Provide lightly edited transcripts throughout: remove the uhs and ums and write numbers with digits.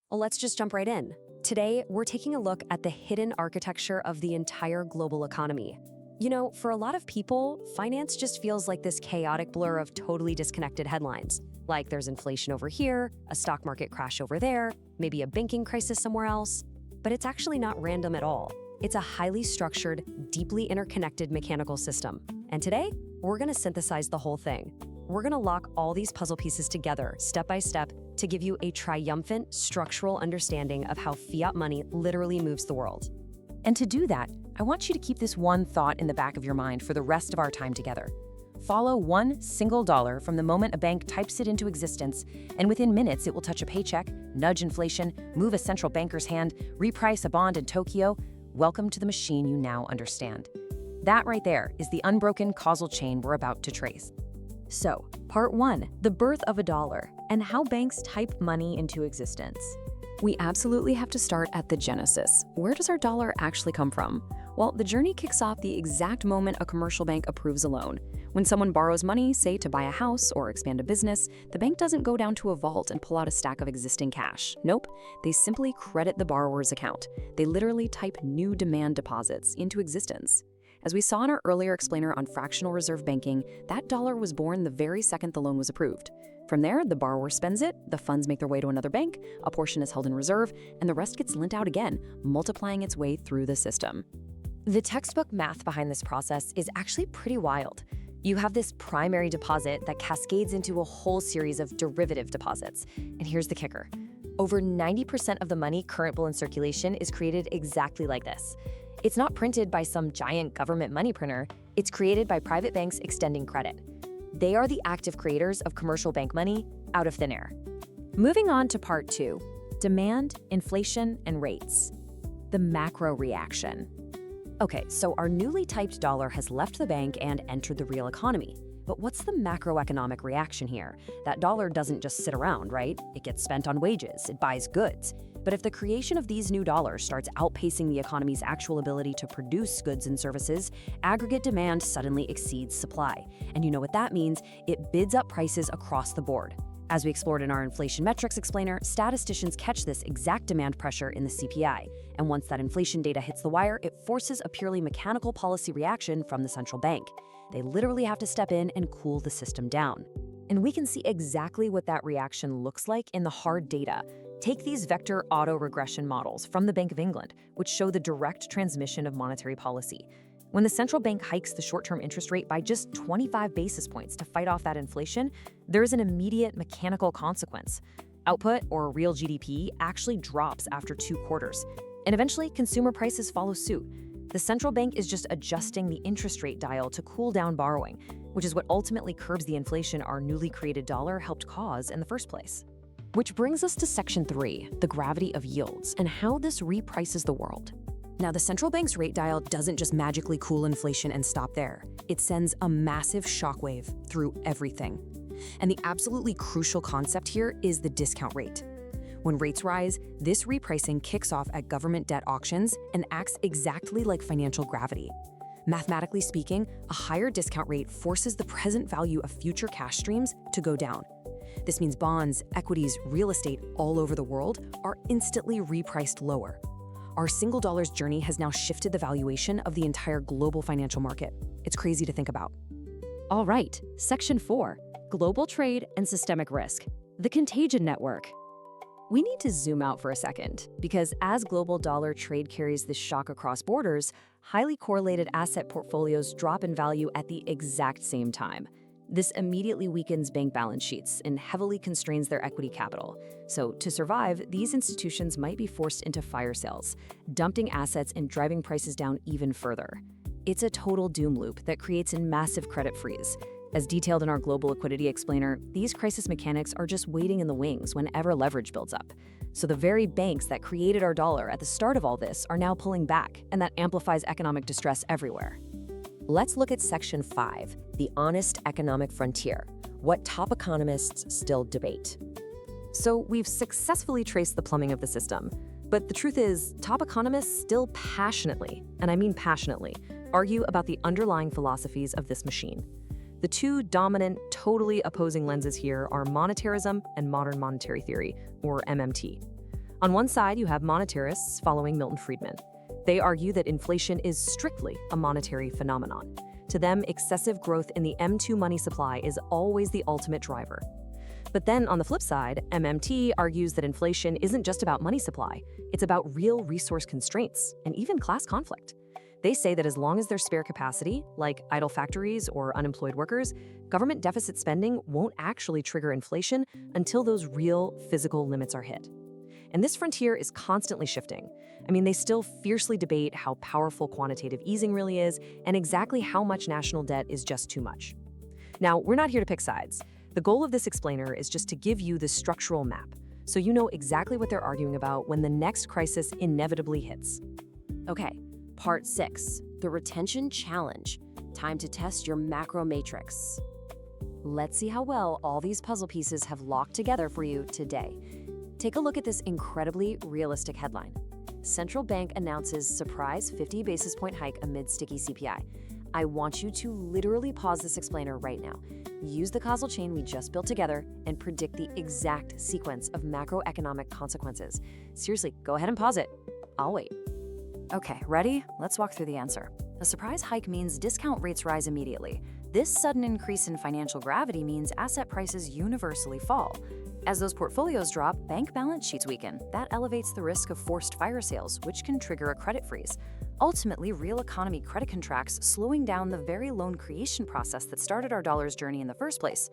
Well, let's just jump right in. Today, we're taking a look at the hidden architecture of the entire global economy. You know, for a lot of people, finance just feels like this chaotic blur of totally disconnected headlines. Like there's inflation over here, a stock market crash over there, maybe a banking crisis somewhere else. But it's actually not random at all. It's a highly structured, deeply interconnected mechanical system. And today, we're going to synthesize the whole thing. We're going to lock all these puzzle pieces together, step by step, to give you a triumphant, structural understanding of how fiat money literally moves the world. And to do that, I want you to keep this one thought in the back of your mind for the rest of our time together. Follow one single dollar from the moment a bank types it into existence, and within minutes it will touch a paycheck, nudge inflation, move a central banker's hand, reprice a bond in Tokyo. Welcome to the machine you now understand. That right there is the unbroken causal chain we're about to trace. So, part 1, the birth of a dollar, and how banks type money into existence. We absolutely have to start at the genesis. Where does our dollar actually come from? Well, the journey kicks off the exact moment a commercial bank approves a loan. When someone borrows money, say to buy a house or expand a business, the bank doesn't go down to a vault and pull out a stack of existing cash. Nope, they simply credit the borrower's account. They literally type new demand deposits into existence. As we saw in our earlier explainer on fractional reserve banking, that dollar was born the very second the loan was approved. From there, the borrower spends it, the funds make their way to another bank, a portion is held in reserve, and the rest gets lent out again, multiplying its way through the system. The textbook math behind this process is actually pretty wild. You have this primary deposit that cascades into a whole series of derivative deposits. And here's the kicker. Over 90% of the money currently in circulation is created exactly like this. It's not printed by some giant government money printer, it's created by private banks extending credit. They are the active creators of commercial bank money out of thin air. Moving on to part 2, demand, inflation, and rates. The macro reaction. Okay, so our newly typed dollar has left the bank and entered the real economy. But what's the macroeconomic reaction here? That dollar doesn't just sit around, right? It gets spent on wages, it buys goods. But if the creation of these new dollars starts outpacing the economy's actual ability to produce goods and services, aggregate demand suddenly exceeds supply. And you know what that means? It bids up prices across the board. As we explored in our inflation metrics explainer, statisticians catch this exact demand pressure in the CPI. And once that inflation data hits the wire, it forces a purely mechanical policy reaction from the central bank. They literally have to step in and cool the system down. And we can see exactly what that reaction looks like in the hard data. Take these vector autoregression models from the Bank of England, which show the direct transmission of monetary policy. When the central bank hikes the short-term interest rate by just 25 basis points to fight off that inflation, there is an immediate mechanical consequence. Output, or real GDP, actually drops after 2 quarters. And eventually, consumer prices follow suit. The central bank is just adjusting the interest rate dial to cool down borrowing, which is what ultimately curbs the inflation our newly created dollar helped cause in the first place. Which brings us to section 3, the gravity of yields, and how this reprices the world. Now, the central bank's rate dial doesn't just magically cool inflation and stop there. It sends a massive shockwave through everything. And the absolutely crucial concept here is the discount rate. When rates rise, this repricing kicks off at government debt auctions and acts exactly like financial gravity. Mathematically speaking, a higher discount rate forces the present value of future cash streams to go down. This means bonds, equities, real estate all over the world are instantly repriced lower. Our single dollar's journey has now shifted the valuation of the entire global financial market. It's crazy to think about. All right, section 4, global trade and systemic risk. The contagion network. We need to zoom out for a second, because as global dollar trade carries this shock across borders, highly correlated asset portfolios drop in value at the exact same time. This immediately weakens bank balance sheets and heavily constrains their equity capital. So to survive, these institutions might be forced into fire sales, dumping assets and driving prices down even further. It's a total doom loop that creates a massive credit freeze. As detailed in our global liquidity explainer, these crisis mechanics are just waiting in the wings whenever leverage builds up. So the very banks that created our dollar at the start of all this are now pulling back, and that amplifies economic distress everywhere. Let's look at section 5, the honest economic frontier, what top economists still debate. So we've successfully traced the plumbing of the system. But the truth is, top economists still passionately, and I mean passionately, argue about the underlying philosophies of this machine. The two dominant, totally opposing lenses here are monetarism and modern monetary theory, or MMT. On one side, you have monetarists following Milton Friedman. They argue that inflation is strictly a monetary phenomenon. To them, excessive growth in the M2 money supply is always the ultimate driver. But then on the flip side, MMT argues that inflation isn't just about money supply, it's about real resource constraints and even class conflict. They say that as long as there's spare capacity, like idle factories or unemployed workers, government deficit spending won't actually trigger inflation until those real physical limits are hit. And this frontier is constantly shifting. I mean, they still fiercely debate how powerful quantitative easing really is and exactly how much national debt is just too much. Now, we're not here to pick sides. The goal of this explainer is just to give you the structural map, so you know exactly what they're arguing about when the next crisis inevitably hits. Okay, part 6, the retention challenge. Time to test your macro matrix. Let's see how well all these puzzle pieces have locked together for you today. Take a look at this incredibly realistic headline. Central bank announces surprise 50 basis point hike amid sticky CPI. I want you to literally pause this explainer right now. Use the causal chain we just built together and predict the exact sequence of macroeconomic consequences. Seriously, go ahead and pause it. I'll wait. Okay, ready? Let's walk through the answer. A surprise hike means discount rates rise immediately. This sudden increase in financial gravity means asset prices universally fall. As those portfolios drop, bank balance sheets weaken. That elevates the risk of forced fire sales, which can trigger a credit freeze. Ultimately, real economy credit contracts, slowing down the very loan creation process that started our dollar's journey in the first place.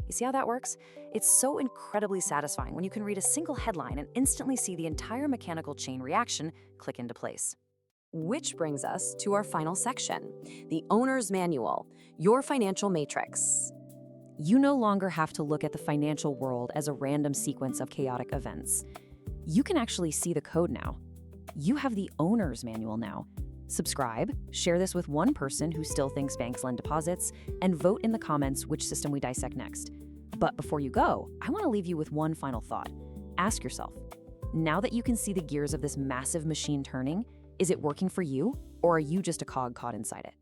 You see how that works? It's so incredibly satisfying when you can read a single headline and instantly see the entire mechanical chain reaction click into place. Which brings us to our final section, the owner's manual, your financial matrix. You no longer have to look at the financial world as a random sequence of chaotic events. You can actually see the code now. You have the owner's manual now. Subscribe, share this with one person who still thinks banks lend deposits, and vote in the comments which system we dissect next. But before you go, I want to leave you with one final thought. Ask yourself, now that you can see the gears of this massive machine turning, is it working for you, or are you just a cog caught inside it?